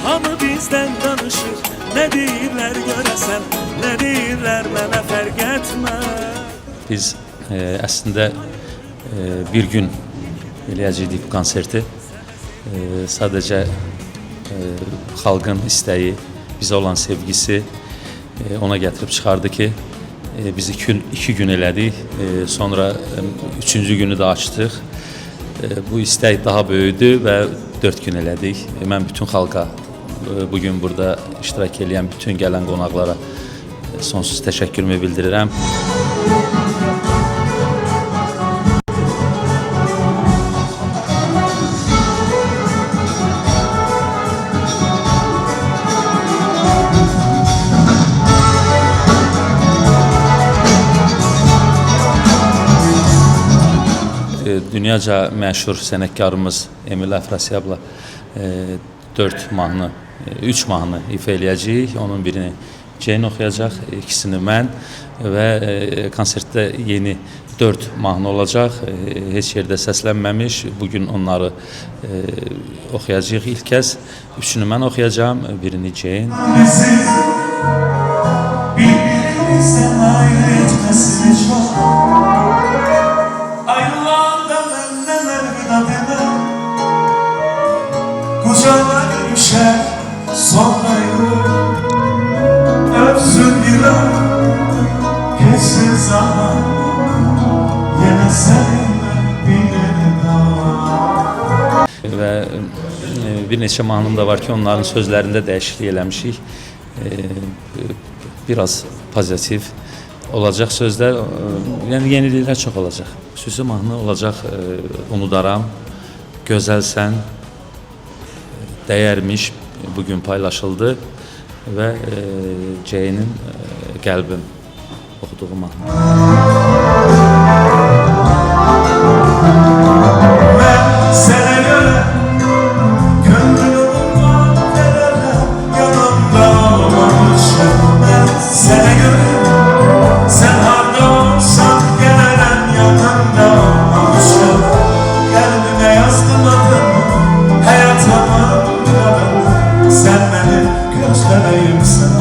Hamı bizden danışır, ne deyirlər görəsən, ne deyirlər mənə fərq etməz. Biz əslində bir gün eləyəcəkdik bu konserti. Sadəcə xalqın istəyi, bizə olan sevgisi ona gətirib çıxardı ki, biz iki gün elədik, sonra üçüncü günü də açdıq. Bu istək daha böyüdü və 4 gün elədik. Mən bütün xalqa, bugün burada iştirak edən bütün gələn qonaqlara sonsuz təşəkkürümü bildirirəm. Dünyaca məşhur sənətkarımız Emil Əfrasiyabla 3 mahnı ifa eləyəcəyik. Onun birini Ceyn oxuyacaq, ikisini mən və konsertdə yeni 4 mahnı olacaq. Heç yerdə səslənməmiş. Bugün onları oxuyacağıq ilk kəz. 3'ünü mən oxuyacağım, birini Ceyn. Birbirimizden ayrı etmesine çok. Kucağına düşer sonrayı, öpsün bir an, geçsin zaman, yine seninle bir daha. Və bir neçə mahnım da var ki, onların sözlərində dəyişiklik eləmişik. Biraz pozitiv olacaq sözlər, yəni yeniliklər çox olacaq. Xüsusi mahnı olacaq Unudaram, Gözəlsən, Dəyərmiş bugün paylaşıldı və Ceynin Qəlbim oxuduğu mahnı. Ben sana göre gönlümün maddelerle yanımda olmamışım. Ben sana göre sen harda olsan gelen yanımda olmamışım. Kalbime yazdım adını, hayatıma sen benim gözlerimsin.